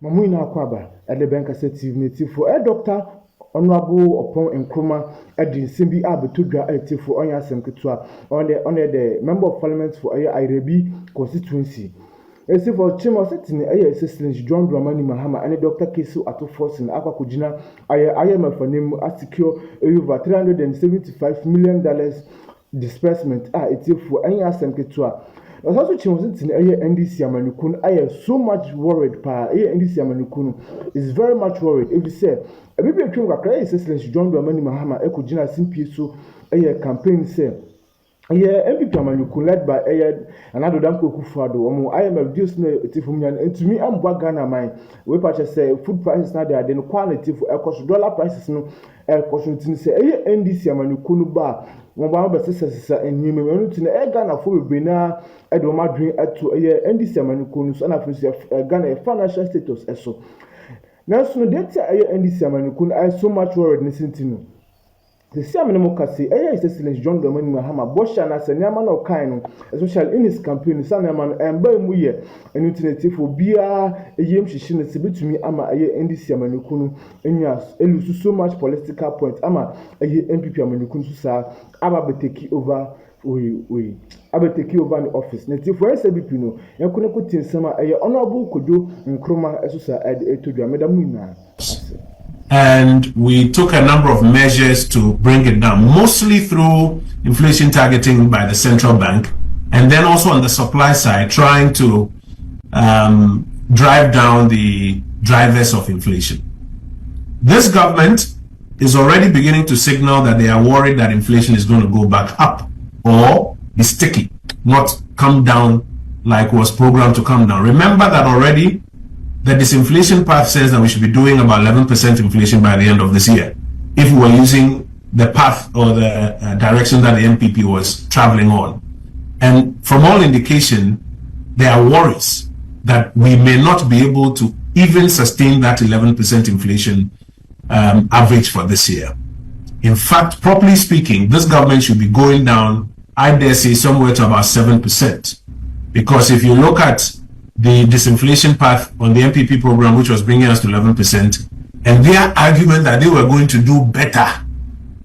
Mamuina Kwaba at the bank assertive for a doctor honorable upon Nkrumah at the Simbi Abetudra for Onya Semketua on the member of parliament for Irebi constituency. As if for Chimo setting a assistant John Dramani Mahama and Dr. Kesu Ato Force in Aquacujina, IMF for name as secure over $375 million disbursement. It's for Onya Semketua. As also Chimo setting a NDC Amanukun, I am so much worried. NDC Amanukun is very much worried. If you say a baby of assistant John Dramani Mahama, Ekujina Simpiso, a campaign say. MPP Amanukun led by another Danko Kufado. IMF deals and to me, I'm Ghana mine. We purchase food prices now, they are then quality for air cost dollar prices. No air cost say NDC Amanukun bar. One sisters and you may to air Ghana for Bena, Edoma dream at to NDC Amanukun, and I Ghana financial status. So now, so that's NDC Amanukun. I so much worried listening to you. The same democracy, excellence John Dramani Mahama, Bosha, as a Yaman or Kaino, especially in his campaign, Sanaman, and Bamuye, and alternative for Bia, a yam shishin, to me, Ama, a NDC Amanukunu, and yes, elusu so much political point, Ama, a MPP Amanukun, Abba over. I will take over the office. Native for SBPino, and couldn't put in some honorable could do Nkrumah as a to the Madam. And we took a number of measures to bring it down, mostly through inflation targeting by the central bank, and then also on the supply side, trying to drive down the drivers of inflation. This government is already beginning to signal that they are worried that inflation is going to go back up or be sticky, not come down like was programmed to come down. Remember that already the disinflation path says that we should be doing about 11% inflation by the end of this year, if we were using the path or the direction that the MPP was traveling on. And from all indication, there are worries that we may not be able to even sustain that 11% inflation average for this year. In fact, properly speaking, this government should be going down, I dare say, somewhere to about 7%. Because if you look at the disinflation path on the MPP program, which was bringing us to 11%, and their argument that they were going to do better,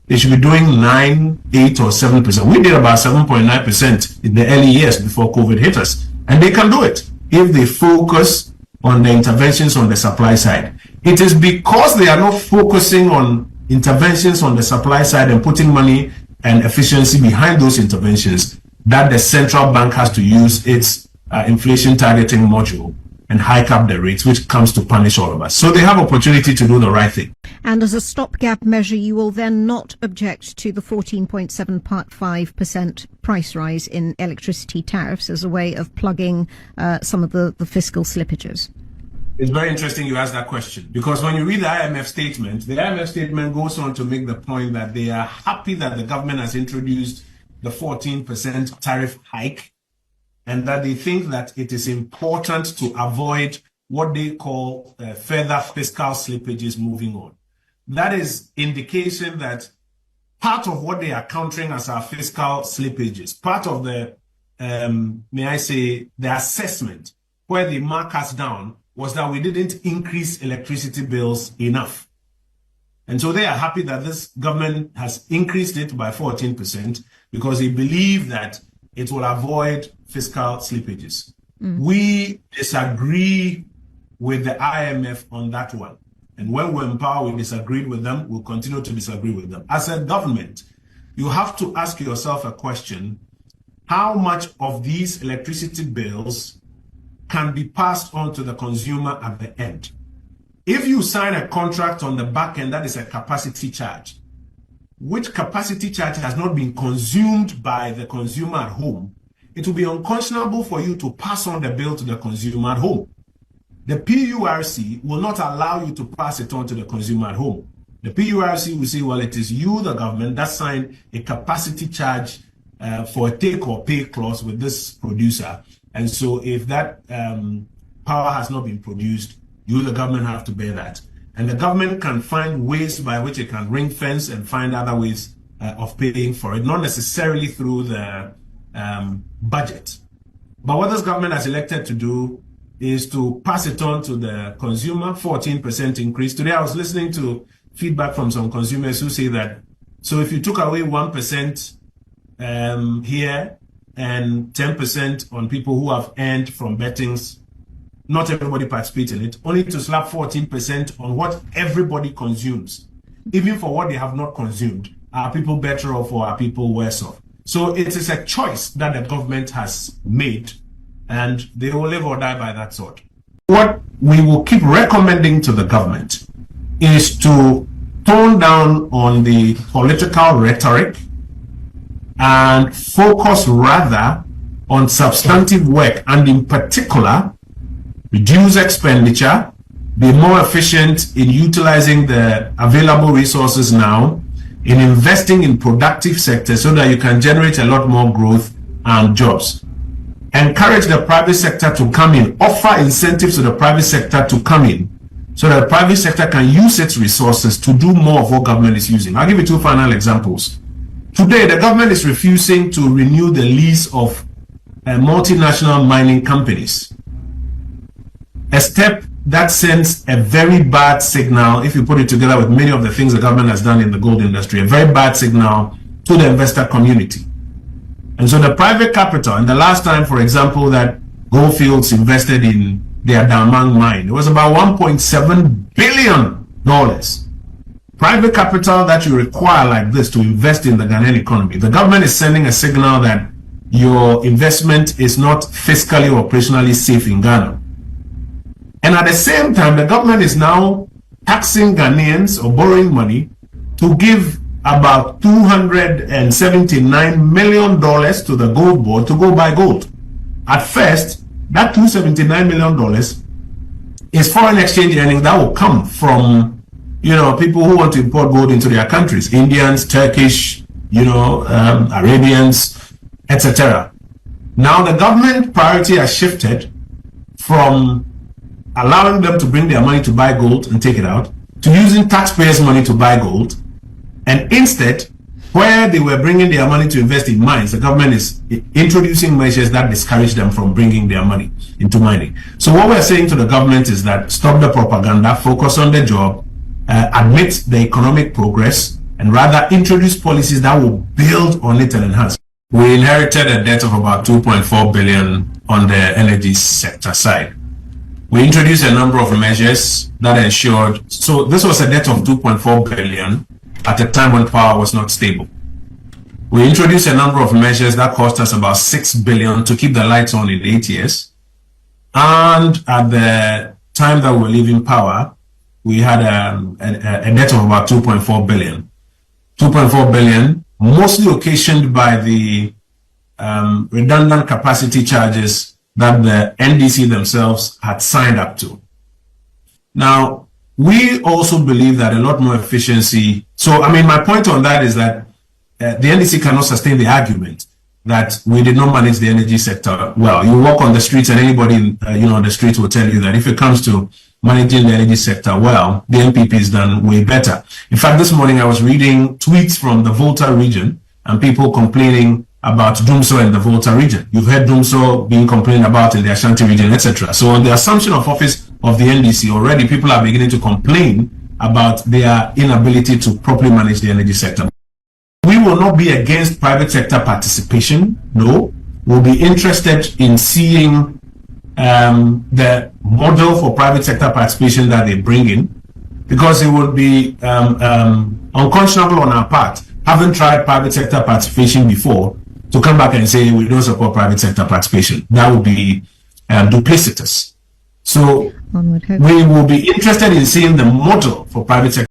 they should be doing 9, 8, or 7%. We did about 7.9% in the early years before COVID hit us, and they can do it if they focus on the interventions on the supply side. It is because they are not focusing on interventions on the supply side and putting money and efficiency behind those interventions that the central bank has to use its inflation targeting module and hike up the rates, which comes to punish all of us. So they have opportunity to do the right thing. And as a stopgap measure, you will then not object to the 14.75% price rise in electricity tariffs as a way of plugging some of the fiscal slippages. It's very interesting you ask that question, because when you read the IMF statement goes on to make the point that they are happy that the government has introduced the 14% tariff hike, and that they think that it is important to avoid what they call further fiscal slippages moving on. That is indication that part of what they are countering as our fiscal slippages, part of the, may I say, the assessment where they mark us down was that we didn't increase electricity bills enough. And so they are happy that this government has increased it by 14% because they believe that it will avoid fiscal slippages. We disagree with the IMF on that one. And when we're in power, we disagreed with them. We'll continue to disagree with them. As a government, you have to ask yourself a question: how much of these electricity bills can be passed on to the consumer at the end? If you sign a contract on the back end, that is a capacity charge, which capacity charge has not been consumed by the consumer at home, it will be unconscionable for you to pass on the bill to the consumer at home. The PURC will not allow you to pass it on to the consumer at home. The PURC will say, well, it is you, the government, that signed a capacity charge for a take or pay clause with this producer. And so if that power has not been produced, you, the government, have to bear that. And the government can find ways by which it can ring fence and find other ways of paying for it, not necessarily through the budget. But what this government has elected to do is to pass it on to the consumer, 14% increase. Today I was listening to feedback from some consumers who say that, so if you took away 1% here and 10% on people who have earned from bettings, not everybody participates in it, only to slap 14% on what everybody consumes, even for what they have not consumed. Are people better off or are people worse off? So it is a choice that the government has made, and they will live or die by that sort. What we will keep recommending to the government is to tone down on the political rhetoric and focus rather on substantive work, and in particular, reduce expenditure, be more efficient in utilizing the available resources now, in investing in productive sectors so that you can generate a lot more growth and jobs. Encourage the private sector to come in, offer incentives to the private sector to come in so that the private sector can use its resources to do more of what government is using. I'll give you two final examples. Today, the government is refusing to renew the lease of multinational mining companies. A step that sends a very bad signal, if you put it together with many of the things the government has done in the gold industry, a very bad signal to the investor community. And so the private capital, and the last time, for example, that Goldfields invested in their Damang mine, it was about $1.7 billion. Private capital that you require like this to invest in the Ghanaian economy. The government is sending a signal that your investment is not fiscally or operationally safe in Ghana. And at the same time, the government is now taxing Ghanaians or borrowing money to give about $279 million to the gold board to go buy gold. At first, that $279 million is foreign exchange earnings that will come from, people who want to import gold into their countries, Indians, Turkish, Arabians, etc. Now the government priority has shifted from allowing them to bring their money to buy gold and take it out, to using taxpayers' money to buy gold. And instead, where they were bringing their money to invest in mines, the government is introducing measures that discourage them from bringing their money into mining. So what we're saying to the government is that stop the propaganda, focus on the job, admit the economic progress, and rather introduce policies that will build on it and enhance. We inherited a debt of about 2.4 billion on the energy sector side. We introduced a number of measures that ensured, so this was a debt of 2.4 billion at a time when power was not stable. We introduced a number of measures that cost us about 6 billion to keep the lights on in 8 years. And at the time that we were leaving power, we had a debt of about 2.4 billion. 2.4 billion, mostly occasioned by the redundant capacity charges that the NDC themselves had signed up to. Now, we also believe that a lot more efficiency. So, my point on that is that the NDC cannot sustain the argument that we did not manage the energy sector well. You walk on the streets and anybody, on the streets will tell you that if it comes to managing the energy sector well, the NPP is done way better. In fact, this morning I was reading tweets from the Volta region and people complaining about Dumso and the Volta region. You've heard Dumso being complained about in the Ashanti region, etc. So on the assumption of office of the NDC, already people are beginning to complain about their inability to properly manage the energy sector. We will not be against private sector participation. No, we'll be interested in seeing the model for private sector participation that they bring in, because it would be unconscionable on our part, having tried private sector participation before, to come back and say we don't support private sector participation. That would be duplicitous. So we will be interested in seeing the model for private sector